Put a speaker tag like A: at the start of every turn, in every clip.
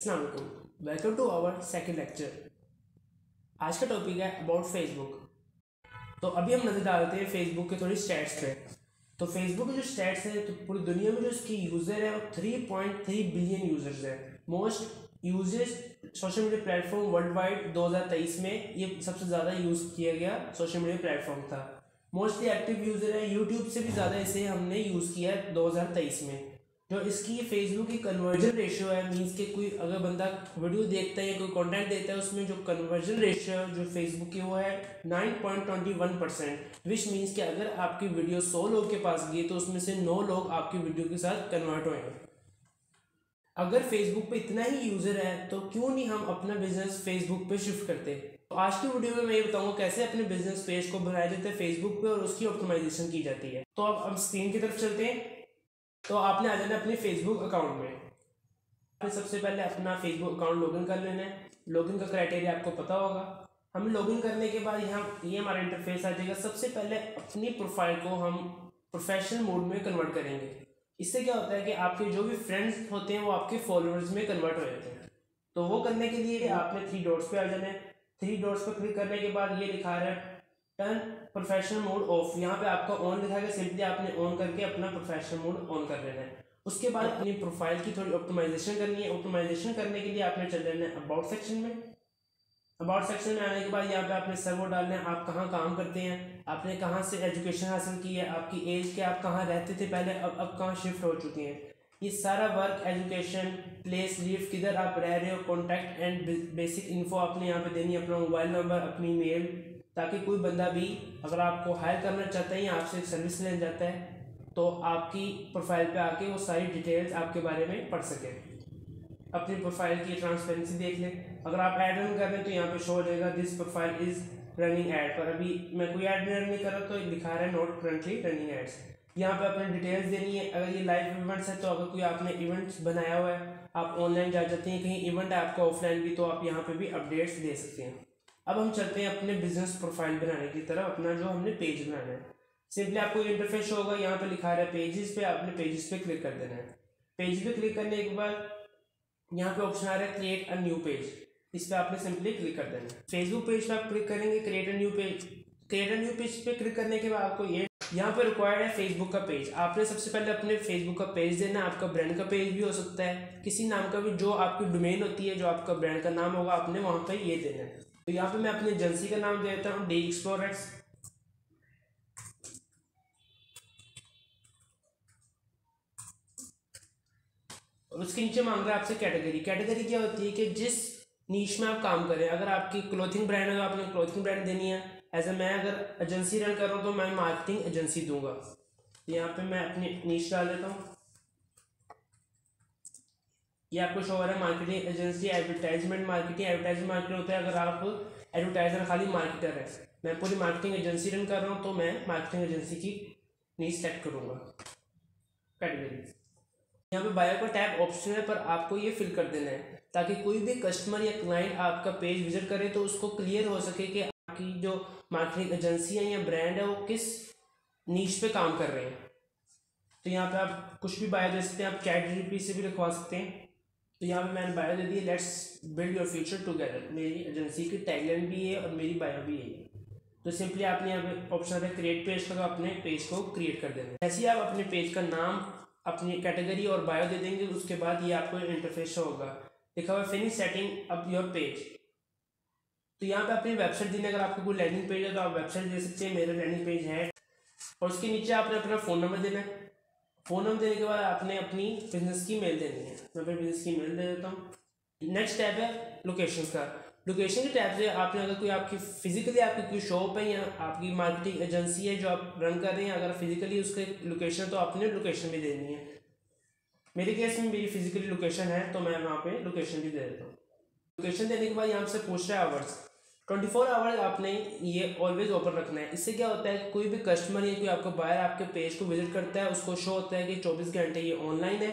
A: अस्सलाम वालेकुम, welcome to our second lecture. आज का टॉपिक है अबाउट फेसबुक। तो अभी हम नज़र डालते हैं फेसबुक के थोड़ी स्टैट्स पे। तो फेसबुक के जो स्टैट्स हैं, तो पूरी दुनिया में जो इसकी यूज़र है वो 3.3 बिलियन यूज़र्स है। Most uses social media platform world wide 2023 में ये सबसे ज़्यादा यूज़ किया गया सोशल मीडिया प्लेटफॉर्म था। मोस्टली एक्टिव यूज़र है, यूट्यूब से भी ज़्यादा इसे हमने यूज़ किया है 2023 में। जो इसकी फेसबुक की कन्वर्जन रेशियो है, मींस के कोई अगर बंदा वीडियो देखता है या कोई कंटेंट देखता है, उसमें जो कन्वर्जन रेशियो है जो फेसबुक की वो है 9.21%, विच मीन्स कि अगर आपकी वीडियो 100 लोग के पास गई तो उसमें से 9 लोग आपकी वीडियो के साथ कन्वर्ट हुए हैं। अगर फेसबुक पे इतना ही यूज़र है तो क्यों नहीं हम अपना बिजनेस फेसबुक पे शिफ्ट करते। तो आज की वीडियो में मैं ये बताऊंगा कैसे अपने बिजनेस पेज को बनाया जाता है फेसबुक पे और उसकी ऑप्टिमाइजेशन की जाती है। तो अब स्क्रीन की तरफ चलते हैं। तो आपने आ जाना अपने फेसबुक अकाउंट में। आपने सबसे पहले अपना फेसबुक अकाउंट लॉगिन कर लेना है। लॉगिन का क्राइटेरिया आपको पता होगा। हम लॉगिन करने के बाद यहाँ ये हमारा इंटरफेस आ जाएगा। सबसे पहले अपनी प्रोफाइल को हम प्रोफेशनल मोड में कन्वर्ट करेंगे। इससे क्या होता है कि आपके जो भी फ्रेंड्स होते हैं वो आपके फॉलोअर्स में कन्वर्ट हो जाते हैं। तो वो करने के लिए आपने 3 डॉट्स पे आ जाना है। 3 डॉट्स पर क्लिक करने के बाद ये लिखा है टर्न प्रोफेशनल मोड ऑफ। यहाँ पे आपका ऑन लिखा है, सिंपली आपने ऑन करके अपना प्रोफेशनल मोड ऑन कर लेना है। उसके बाद अपनी प्रोफाइल की थोड़ी ऑप्टिमाइजेशन करनी है। ऑप्टिमाइजेशन करने के लिए आपने चल जाना है अबाउट सेक्शन में। अबाउट सेक्शन में आने के बाद यहाँ पे आपने सर्वो डालना है, आप कहाँ काम करते हैं, आपने कहाँ से एजुकेशन हासिल की है, आपकी एज क्या, आप कहाँ रहते थे पहले, अब कहाँ शिफ्ट हो चुके हैं, ये सारा वर्क, एजुकेशन, प्लेस, लीव, किधर आप रह रहे हो, कॉन्टैक्ट एंड बेसिक इन्फो आपने यहाँ पे देनी है, अपना मोबाइल नंबर, अपनी मेल, ताकि कोई बंदा भी अगर आपको हायर करना चाहता है या आपसे सर्विस लेना चाहता है तो आपकी प्रोफाइल पे आके वो सारी डिटेल्स आपके बारे में पढ़ सके। अपनी प्रोफाइल की ट्रांसपेरेंसी देख लें। अगर आप ऐड रन कर रहे हैं तो यहाँ पे शो हो जाएगा this profile is running add, पर अभी मैं कोई ऐड रन नहीं कर रहा तो लिखा रहा है नॉट करंटली रनिंग एड्स। यहाँ पे अपने डिटेल्स देनी है। अगर ये लाइव इवेंट्स है तो अगर कोई आपने इवेंट्स बनाया हुआ है, आप ऑनलाइन जा जाते हैं, कहीं इवेंट है आपका ऑफलाइन भी, तो आप यहाँ पे भी अपडेट्स दे सकते हैं। अब हम चलते हैं अपने बिजनेस प्रोफाइल बनाने की तरफ। अपना जो हमने पेज बनाना है, सिंपली आपको इंटरफेस होगा, यहाँ पे लिखा है पेजेस पे, आपने पेजेस पे क्लिक कर देना है। पेज पे क्लिक करने के बाद यहाँ पे ऑप्शन आ रहा है क्रिएट अ न्यू पेज, इस पे आपने सिंपली क्लिक कर देना है। फेसबुक पेज पे आप क्लिक करेंगे, create a new page. Create a new page पे क्लिक करने के बाद आपको ये यहाँ पे रिक्वायर्ड है फेसबुक का पेज। आपने सबसे पहले अपने फेसबुक का पेज देना है। आपका ब्रांड का पेज भी हो सकता है, किसी नाम का भी, जो आपकी डोमेन होती है, जो आपका ब्रांड का नाम होगा, आपने वहाँ पे ये देना है। तो यहाँ पे मैं अपनी एजेंसी का नाम दे देता हूँ डी एक्सप्लोरर्स। और उसके नीचे मांग रहा है आपसे कैटेगरी। कैटेगरी क्या होती है कि जिस नीश में आप काम करें, अगर आपकी क्लोथिंग ब्रांड है तो आपने क्लोथिंग ब्रांड देनी है। एज ए मैं अगर एजेंसी रन कर रहा हूँ तो मैं मार्केटिंग एजेंसी दूंगा। यहाँ पे मैं अपनी नीश डाल देता हूँ। ये आपको शो हो रहा है marketing agency advertisement marketing. Advertisement marketing होता है अगर आप एडवर्टाइजर खाली मार्केटर है। मैं पूरी मार्केटिंग एजेंसी रन कर रहा हूँ तो मैं मार्केटिंग एजेंसी की नीश सेलेक्ट करूँगा। कैटेगरी यहाँ पे बायो का टैब ऑप्शन है, पर आपको ये फिल कर देना है ताकि कोई भी कस्टमर या क्लाइंट आपका पेज विजिट करे तो उसको क्लियर हो सके कि आपकी जो मार्केटिंग एजेंसी है या ब्रांड है वो किस नीश पे काम कर रहे हैं। तो यहाँ पे आप कुछ भी बायो दे सकते हैं, आप चैट जीपीटी से भी लिखवा सकते हैं। तो यहाँ पे मैंने bio they the, let's build your future together. मेरी एजेंसी की टैगलाइन भी है और मेरी बायो भी है। तो सिंपली आपने यहाँ पे ऑप्शन है क्रिएट पेज का, तो अपने पेज को क्रिएट कर देना है। ऐसे ही आप अपने पेज का नाम, अपनी कैटेगरी और बायो दे देंगे। उसके बाद ये आपको इंटरफेस होगा, लिखा हुआ finish setting up your page. तो यहाँ पे अपनी वेबसाइट देनी है। अगर आपको कोई लैंडिंग पेज है तो आप वेबसाइट दे सकते हैं, मेरा लैंडिंग पेज है। और उसके नीचे आपने अपना फ़ोन नंबर देना है। फ़ोन नंबर देने के बाद आपने अपनी बिजनेस की मेल देनी है। मैं अपनी बिजनेस की मेल दे देता हूँ। नेक्स्ट टैब है लोकेशन का। लोकेशन के टैब से आपने अगर कोई आपकी फिजिकली आपकी कोई शॉप है या आपकी मार्केटिंग एजेंसी है जो आप रन कर रहे हैं, अगर फिजिकली उसके लोकेशन है तो आपने लोकेशन भी देनी है। मेरे केस में मेरी फिजिकली लोकेशन है तो मैं वहाँ पे लोकेशन भी दे देता हूँ। लोकेशन देने के बाद यहाँ से पूछ रहा है आवर्स। 24 आवर्स आपने ये ऑलवेज ओपन रखना है। इससे क्या होता है कि कोई भी कस्टमर या कोई आपका बायर आपके पेज को विजिट करता है, उसको शो होता है कि 24 घंटे ये ऑनलाइन है,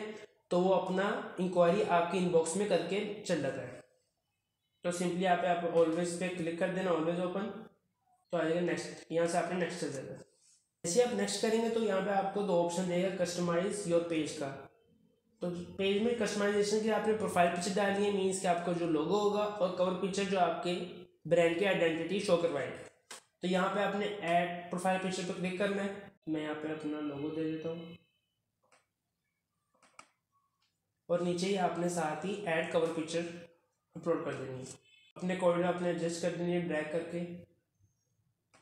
A: तो वो अपना इंक्वायरी आपके इनबॉक्स में करके चल जाता है। तो सिंपली यहाँ पे आप ऑलवेज पे क्लिक कर देना, ऑलवेज ओपन, तो आ जाएगा नेक्स्ट। यहाँ से आपने नेक्स्ट कर देना। जैसे आप नेक्स्ट करेंगे तो यहाँ पे आपको 2 ऑप्शन देगा कस्टमाइज योर पेज का। तो पेज में कस्टमाइजेशन के लिए आपने प्रोफाइल पिक्चर डालनी है, मीन्स कि आपका जो लोगो होगा, और कवर पिक्चर जो आपके ब्रांड की आइडेंटिटी शो करवाएंगे। तो यहाँ पे आपने ऐड प्रोफाइल पिक्चर पर क्लिक करना है। मैं यहाँ पे अपना लोगो दे देता हूँ और नीचे ही आपने साथ ही ऐड कवर पिक्चर अपलोड कर देनी है। अपने कॉर्नर अपने एडजस्ट कर देनी है ड्रैग करके,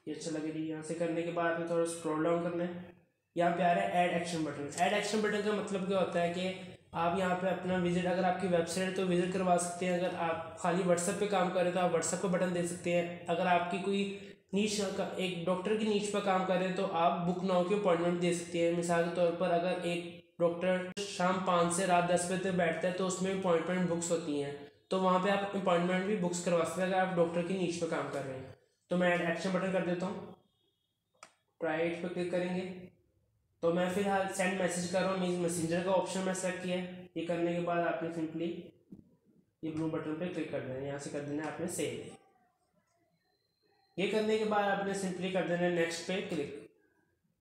A: ये अच्छा लगे रही। यहाँ से करने के बाद आपने थोड़ा स्क्रॉल डाउन करना है। यहाँ पे आ रहा है add action button. Add action button का मतलब क्या होता है कि आप यहाँ पे अपना विजिट, अगर आपकी वेबसाइट है तो विजिट करवा सकते हैं। अगर आप खाली व्हाट्सएप पे काम कर रहे हैं तो आप व्हाट्सएप पे बटन दे सकते हैं। अगर आपकी कोई नीच का, एक डॉक्टर की नीच पर काम कर रहे हैं तो आप बुक नाउ की अपॉइंटमेंट दे सकते हैं। मिसाल के तौर पर अगर एक डॉक्टर शाम 5 से रात 10 बजे तक बैठता है तो उसमें अपॉइंटमेंट बुक्स होती हैं, तो वहाँ पे आप अपॉइंटमेंट भी बुक्स करवा सकते हैं अगर आप डॉक्टर की नीच पर काम कर रहे हैं। तो मैं एक्शन बटन कर देता हूँ, राइट पे क्लिक करेंगे। तो मैं फिलहाल सेंड मैसेज कर रहा हूँ, मीन्स मैसेंजर का ऑप्शन मैं सेलेक्ट किया है। ये करने के बाद आपने सिंपली ये ब्लू बटन पे क्लिक कर देना है, यहाँ से कर देना है आपने सेव। ये करने के बाद आपने सिंपली कर देना है नेक्स्ट पे क्लिक।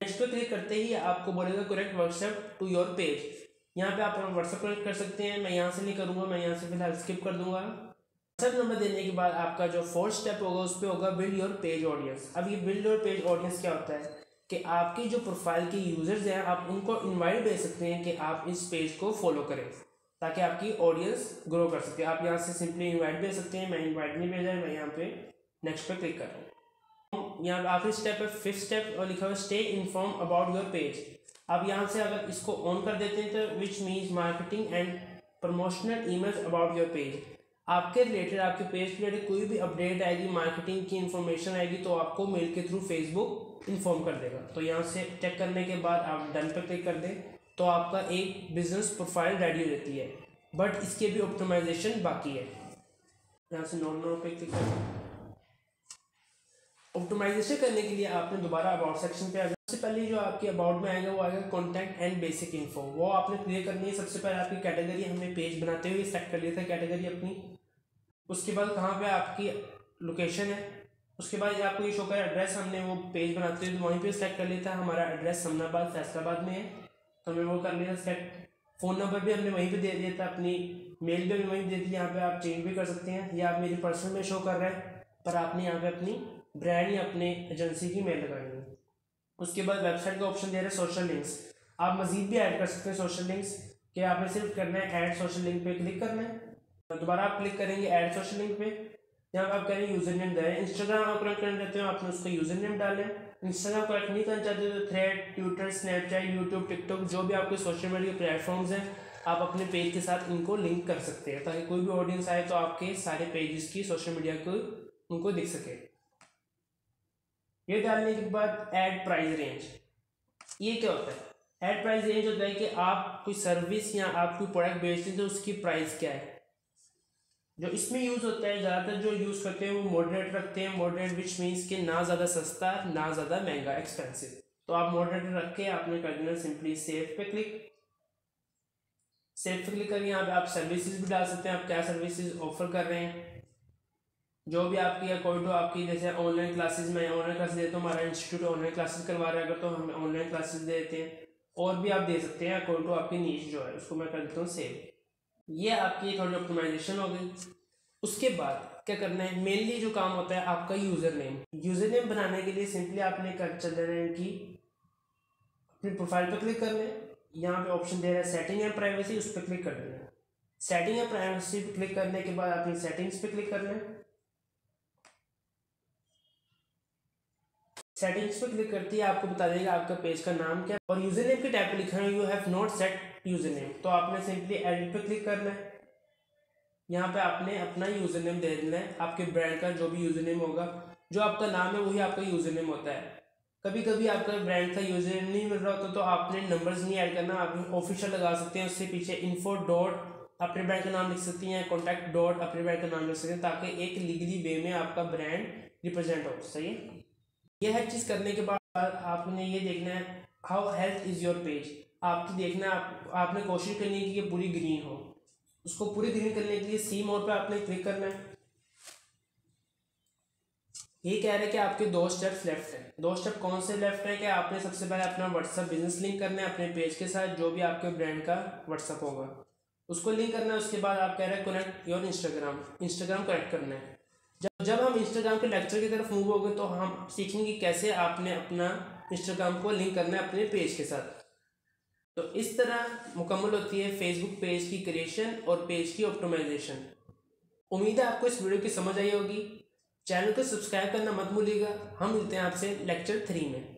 A: नेक्स्ट पे क्लिक करते ही आपको बोलेगा connect WhatsApp to your page. यहाँ पे आप व्हाट्सएप कनेक्ट कर सकते हैं। मैं यहाँ से नहीं करूँगा, मैं यहाँ से फिलहाल स्किप कर दूंगा। व्हाट्सएप नंबर देने के बाद आपका जो फोर्थ स्टेप होगा उस पर होगा बिल्ड योर पेज ऑडियंस। अब ये बिल्ड योर पेज ऑडियंस क्या होता है कि आपकी जो प्रोफाइल के यूजर्स हैं आप उनको इनवाइट दे सकते हैं कि आप इस पेज को फॉलो करें ताकि आपकी ऑडियंस ग्रो कर सके। आप यहाँ से सिंपली इनवाइट दे सकते हैं। मैं इनवाइट नहीं भेजा है, मैं यहाँ पे नेक्स्ट पे क्लिक कर रहा हूँ। यहाँ पे आखिरी स्टेप है, फिफ्थ स्टेप, और लिखा हुआ stay inform about your page. अब यहाँ से अगर इसको ऑन कर देते हैं तो which means marketing and promotional emails about your page. आपके रिलेटेड, आपके पेज के रिलेटेड कोई भी अपडेट आएगी, मार्केटिंग की इन्फॉर्मेशन आएगी तो आपको मेल के थ्रू फेसबुक इन्फॉर्म कर देगा। तो यहाँ से चेक करने के बाद आप डन पर क्लिक कर दें तो आपका एक बिजनेस प्रोफाइल रेडी हो जाती है, बट इसके भी ऑप्टिमाइजेशन बाकी है। यहाँ से नॉर्मल पे क्लिक करें। ऑप्टिमाइजेशन करने के लिए आपने दोबारा अबाउट सेक्शन पे आ जाना। सबसे पहले जो आपकी अबाउट में आएगा वो आएगा कॉन्टैक्ट एंड बेसिक इन्फो, वो आपने क्लियर करनी है। सबसे पहले आपकी कैटेगरी हमने पेज बनाते हुए सेट कर लिया था कैटेगरी अपनी। उसके बाद कहाँ पे आपकी लोकेशन है, उसके बाद आपको ये शो कर एड्रेस, हमने वो पेज बनाते हुए वहीं पे सेलेक्ट कर लिया था। हमारा एड्रेस समनाबाद फैसलाबाद में है तो हमें वो कर लिया सेलेक्ट। फ़ोन नंबर भी हमने वहीं पे दे दिया था, अपनी मेल भी वहीं दे दी। यहाँ पे आप चेंज भी कर सकते हैं, या आप मेरी पर्सनल में शो कर रहे हैं पर आपने यहाँ पे अपनी ब्रांड या अपने एजेंसी की मेल लगानी है। उसके बाद वेबसाइट का ऑप्शन दे रहे हैं सोशल लिंक्स। आप मजीद भी ऐड कर सकते हैं सोशल लिंक्स, कि आपने सिर्फ करना है ऐड सोशल लिंक पे क्लिक करना है। दोबारा आप क्लिक करेंगे ऐड सोशल लिंक पे, यहाँ पे आप करेंगे यूजर नेम दें। इंस्टाग्राम आप कनेक्ट करना चाहते हो आपने उसका यूजर नेम डालें। इंस्टाग्राम कनेक्ट नहीं करना चाहते तो thread, Twitter, Snapchat, YouTube, TikTok, जो भी आपके सोशल मीडिया प्लेटफॉर्म्स हैं आप अपने पेज के साथ इनको लिंक कर सकते हैं ताकि कोई भी ऑडियंस आए तो आपके सारे पेजेस की सोशल मीडिया को उनको दिख सके। ये डालने के बाद ऐड प्राइस रेंज। ये क्या होता है? ऐड प्राइस रेंज होता है कि आप कोई सर्विस या आप कोई प्रोडक्ट बेचते हैं तो उसकी प्राइस क्या है। जो इसमें यूज़ होता है, ज़्यादातर जो यूज़ करते हैं वो मॉडरेट रखते हैं। मॉडरेट विच मीन्स कि ना ज़्यादा सस्ता ना ज़्यादा महंगा एक्सपेंसिव। तो आप मॉडरेट रख के आपने कर देना सिंपली सेव पे क्लिक। सेव पे क्लिक करके यहाँ पे आप सर्विसेज भी डाल सकते हैं, आप क्या सर्विसेज ऑफर कर रहे हैं, जो भी आपकी अकॉर्डिंग टू आपकी। जैसे ऑनलाइन क्लासेस, मैं ऑनलाइन क्लासेस देता हूँ, हमारा इंस्टीट्यूट ऑनलाइन क्लासेस करवा रहा है अगर तो हम ऑनलाइन क्लासेस दे देते हैं। और भी आप दे सकते हैं अकॉर्डिंग टू आपकी नीश जो है, उसको मैं कर देता हूँ सेव। ये आपकी थोड़ी ऑप्टिमाइजेशन हो गई। उसके बाद क्या करना है, मेनली जो काम होता है आपका यूज़र नेम। यूज़र नेम बनाने के लिए सिंपली आपने कर चल रहे हैं कि अपनी प्रोफाइल पर क्लिक करना है। यहाँ पे ऑप्शन दे रहा है सेटिंग एंड प्राइवेसी, उस पर क्लिक कर देना है। सेटिंग एंड प्राइवेसी पर क्लिक करने के बाद अपनी सेटिंग्स पे क्लिक करना है। सेटिंग्स पे क्लिक करती है आपको बता देगा आपका पेज का नाम क्या है, और यूजर नेम के टैब पे लिखा है you have not set user name, तो आपने सिंपली एडिट पे क्लिक करना है। यहाँ पे आपने अपना यूजर नेम दे देना है, आपके ब्रांड का जो भी यूजर नेम होगा, जो आपका नाम है वही आपका यूजर नेम होता है। कभी कभी आपका ब्रांड का यूजर नेम नहीं मिल रहा होता तो आपने नंबर्स नहीं ऐड करना, आप ऑफिशियल लगा सकते हैं। उससे पीछे इन्फो डॉट अपने ब्रांड का नाम लिख सकती हैं, कॉन्टैक्ट डॉट अपने ब्रांड का नाम लिख सकते हैं, ताकि एक लीगली वे में आपका ब्रांड रिप्रेजेंट हो। सही है। यह हर चीज़ करने के बाद आपने ये देखना है how health is your page. आपकी देखना आपने कोशिश करनी है कि ये पूरी ग्रीन हो। उसको पूरी ग्रीन करने के लिए सी मोड पे आपने क्लिक करना है। ये कह रहे हैं कि आपके 2 स्टेप्स लेफ्ट हैं। 2 स्टेप कौन से लेफ्ट हैं? कि आपने सबसे पहले अपना व्हाट्सअप बिजनेस लिंक करना है अपने पेज के साथ, जो भी आपके ब्रांड का व्हाट्सअप होगा उसको लिंक करना है। उसके बाद आप कह रहे हैं कनेक्ट योर इंस्टाग्राम कनेक्ट करना है। जब हम इंस्टाग्राम के लेक्चर की तरफ मूव हो गए तो हम सीखेंगे कि कैसे आपने अपना इंस्टाग्राम को लिंक करना है अपने पेज के साथ। तो इस तरह मुकम्मल होती है फेसबुक पेज की क्रिएशन और पेज की ऑप्टिमाइजेशन। उम्मीद है आपको इस वीडियो की समझ आई होगी। चैनल को सब्सक्राइब करना मत भूलिएगा। हम मिलते हैं आपसे लेक्चर 3 में।